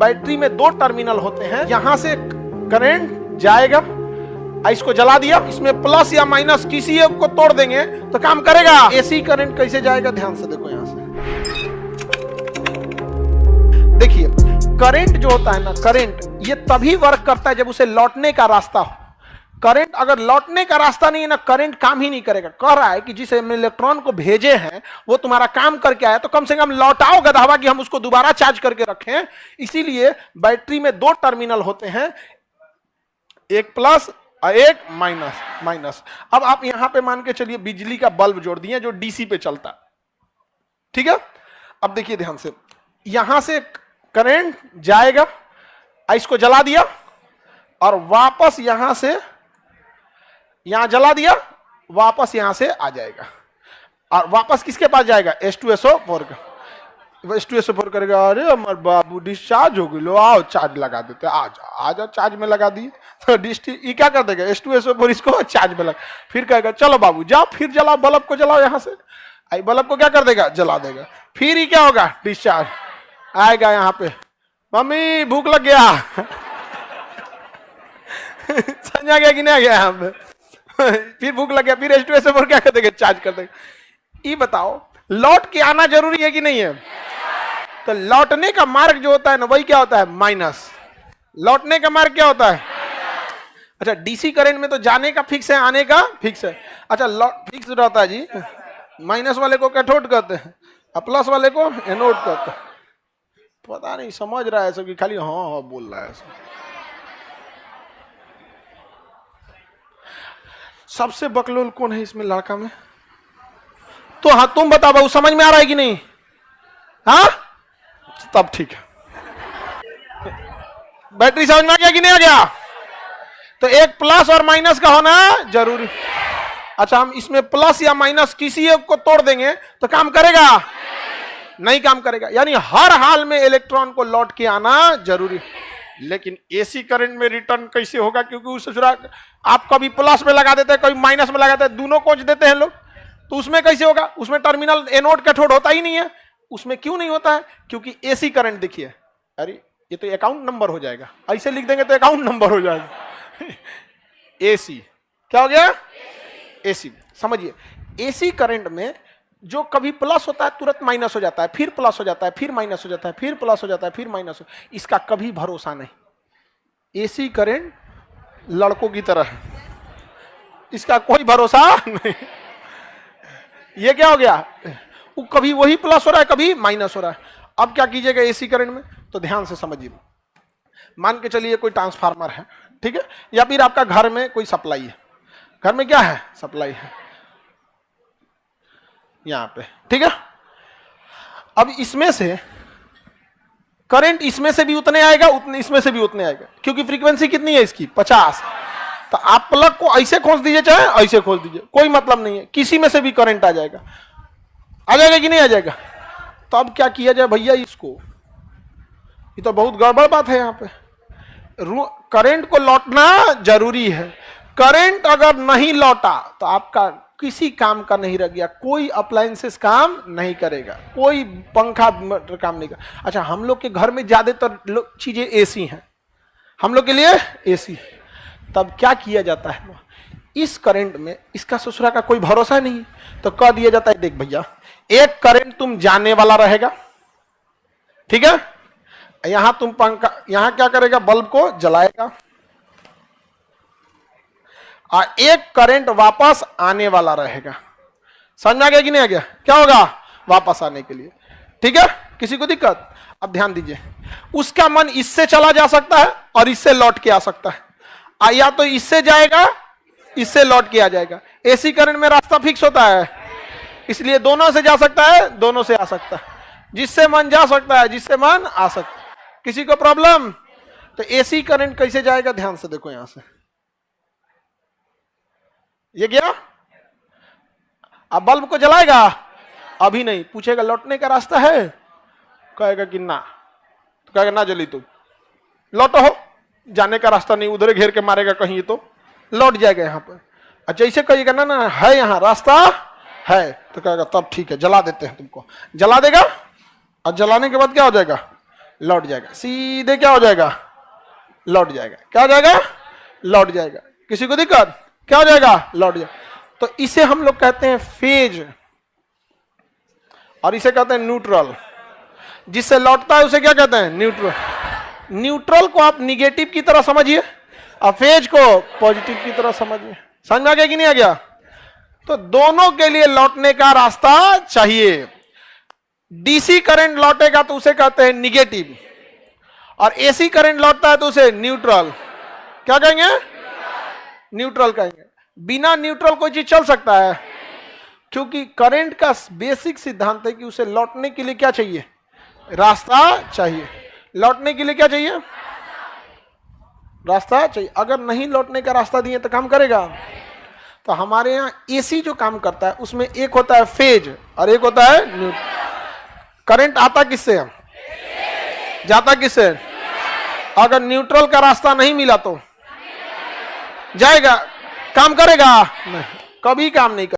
Battery में दो terminal होते हैं, यहां से करंट जाएगा, इसको जला दिया, इसमें प्लस या माइनस किसी एक को तोड़ देंगे तो काम करेगा। एसी करंट कैसे जाएगा, ध्यान से देखो यहां से। देखिए करंट जो होता है ना, करंट ये तभी वर्क करता है जब उसे लौटने का रास्ता हो। करंट अगर लौटने का रास्ता नहीं है ना, करंट काम ही नहीं करेगा। कह रहा है कि जिस इलेक्ट्रॉन को भेजे हैं वो तुम्हारा काम करके आया, तो कम से कम लौटाओ गधावा कि हम उसको दोबारा चार्ज करके रखें। इसीलिए बैटरी में दो टर्मिनल होते हैं, एक प्लस और एक माइनस। अब आप यहां पे मान के चलिए बिजली का बल्ब जोड़ दिए जो डीसी पे चलता, ठीक है। अब देखिए ध्यान से, यहां से करंट जाएगा, इसको जला दिया और वापस यहां से यहां जला दिया, वापस यहां से आ जाएगा और वापस किसके पास जाएगा, H2SO4 का। H2SO4 करेगा, अरे हमारे बाबू डिस्चार्ज हो गई, लो आओ चार्ज लगा देते, आ जाओ चार्ज में लगा दिए। तो ये क्या कर देगा, H2SO4 इसको चार्ज में लगा, फिर कहेगा चलो बाबू जाओ, फिर जलाओ बल्ब को, जलाओ यहां से, बल्ब को क्या कर देगा, जला देगा। फिर ही क्या होगा, डिस्चार्ज आएगा यहाँ पे, मम्मी भूख लग गया समझा गया कि नहीं आ गया यहाँ पे फिर भूख लग गया, फिर H2SO4 क्या कर देगा, चार्ज कर देगा। ये बताओ लौट के आना जरूरी है कि नहीं है। तो लौटने का मार्ग जो होता है ना, वही क्या होता है, माइनस। लौटने का मार्ग क्या होता है, अच्छा डीसी करंट में तो जाने का फिक्स है, आने का फिक्स है। अच्छा फिक्स रहता है जी, माइनस वाले को कैथोड कहते हैं और प्लस वाले को एनोड कहते हैं। पता नहीं समझ रहा है सब कि खाली हाँ हाँ बोल रहा है सब। सबसे बकलोल कौन है इसमें लड़का में, तो हाँ तुम बताओ बाबू, समझ में आ रहा है कि नहीं, हाँ तब ठीक है। बैटरी समझ में आ गया कि नहीं आ गया। तो एक प्लस और माइनस का होना जरूरी। अच्छा हम इसमें प्लस या माइनस किसी एक को तोड़ देंगे तो काम करेगा, नहीं काम करेगा। यानी हर हाल में इलेक्ट्रॉन को लौट के आना जरूरी। लेकिन एसी करंट में रिटर्न कैसे होगा, क्योंकि उस आप कभी प्लस में लगा देते हैं, कभी माइनस में लगाते हैं, दोनों कोच देते हैं लोग, तो उसमें कैसे होगा, उसमें टर्मिनल एनोड कैथोड होता ही नहीं है। उसमें क्यों नहीं होता है, क्योंकि एसी करंट देखिए, अरे ये तो अकाउंट नंबर हो जाएगा, ऐसे लिख देंगे तो अकाउंट नंबर हो जाएगा एसी क्या हो गया, एसी। समझिए एसी करंट में जो कभी प्लस होता है तुरंत माइनस हो जाता है, फिर प्लस हो जाता है, फिर माइनस हो जाता है, फिर प्लस हो जाता है, फिर माइनस हो, इसका कभी भरोसा नहीं। एसी करंट लड़कों की तरह है, इसका कोई भरोसा नहीं। ये क्या हो गया, वो कभी वही प्लस हो रहा है, कभी माइनस हो रहा है। अब क्या कीजिएगा एसी करंट में, तो ध्यान से समझिए। मान के चलिए कोई ट्रांसफार्मर है, ठीक है, या फिर आपका घर में कोई सप्लाई है, घर में क्या है, सप्लाई है यहां पे, ठीक है। अब इसमें से करंट इसमें से भी उतने आएगा, उतने इसमें से भी उतने आएगा, क्योंकि फ्रीक्वेंसी कितनी है इसकी 50। तो आप प्लग को ऐसे खोल दीजिए चाहे ऐसे खोल दीजिए, कोई मतलब नहीं है, किसी में से भी करंट आ जाएगा कि नहीं आ जाएगा। तो अब क्या किया जाए भैया इसको, ये तो बहुत गड़बड़ बात है यहाँ पे। करंट को लौटना जरूरी है। करंट अगर नहीं लौटा तो आपका किसी काम का नहीं रह गया, कोई अप्लायंसेस काम नहीं करेगा, कोई पंखा काम नहीं करेगा। अच्छा हम लोग के घर में ज्यादातर चीजें एसी हैं, हम लोग के लिए एसी। तब क्या किया जाता है, इस करंट में इसका ससुरा का कोई भरोसा नहीं, तो कह दिया जाता है देख भैया एक करंट तुम जाने वाला रहेगा, ठीक है, यहां तुम पंखा यहां क्या करेगा, बल्ब को जलाएगा, और एक करंट वापस आने वाला रहेगा। समझ में आ गया कि नहीं आ गया, क्या होगा वापस आने के लिए, ठीक है, किसी को दिक्कत। अब ध्यान दीजिए, उसका मन इससे चला जा सकता है और इससे लौट के आ सकता है, या तो इससे जाएगा इससे लौट के आ जाएगा। एसी करंट में रास्ता फिक्स होता है, इसलिए दोनों से जा सकता है, दोनों से आ सकता है, जिससे मन जा सकता है, जिससे मन आ सकता है। किसी को प्रॉब्लम, तो एसी करंट कैसे जाएगा, ध्यान से देखो यहां से, ये गया, अब बल्ब को जलाएगा, अभी नहीं, पूछेगा लौटने का रास्ता है, कहेगा कि ना, तो कहेगा ना जली तुम लौटो हो, जाने का रास्ता नहीं, उधर घेर के मारेगा कहीं, तो लौट जाएगा यहाँ पर। अच्छा इसे कहिएगा ना ना है यहाँ रास्ता है, तो कहेगा तब ठीक है जला देते हैं तुमको, जला देगा, और जलाने के बाद क्या हो जाएगा, लौट जाएगा, सीधे क्या हो जाएगा, लौट जाएगा। क्या हो जाएगा, लौट जाएगा। किसी को दिक्कत, क्या हो जाएगा, लौट जाएगा। तो इसे हम लोग कहते हैं फेज और इसे कहते हैं न्यूट्रल। जिससे लौटता है उसे क्या कहते हैं, न्यूट्रल। न्यूट्रल को आप निगेटिव की तरह समझिए और फेज को पॉजिटिव की तरह समझिए। समझ में आ गया कि नहीं आ गया? तो दोनों के लिए लौटने का रास्ता चाहिए। डीसी करंट लौटेगा तो उसे कहते हैं निगेटिव, और एसी करंट लौटता है तो उसे न्यूट्रल। क्या कहेंगे, न्यूट्रल कहेंगे। बिना न्यूट्रल कोई चीज चल सकता है? क्योंकि करंट का बेसिक सिद्धांत है कि उसे लौटने के लिए क्या चाहिए, रास्ता चाहिए। लौटने के लिए क्या चाहिए, रास्ता चाहिए। अगर नहीं लौटने का रास्ता दिए तो काम करेगा? तो हमारे यहां एसी जो काम करता है उसमें एक होता है फेज और एक होता है न्यूट्रल। करंट आता किससे, जाता किससे? अगर न्यूट्रल का रास्ता नहीं मिला तो जाएगा, काम करेगा नहीं, कभी काम नहीं करेगा।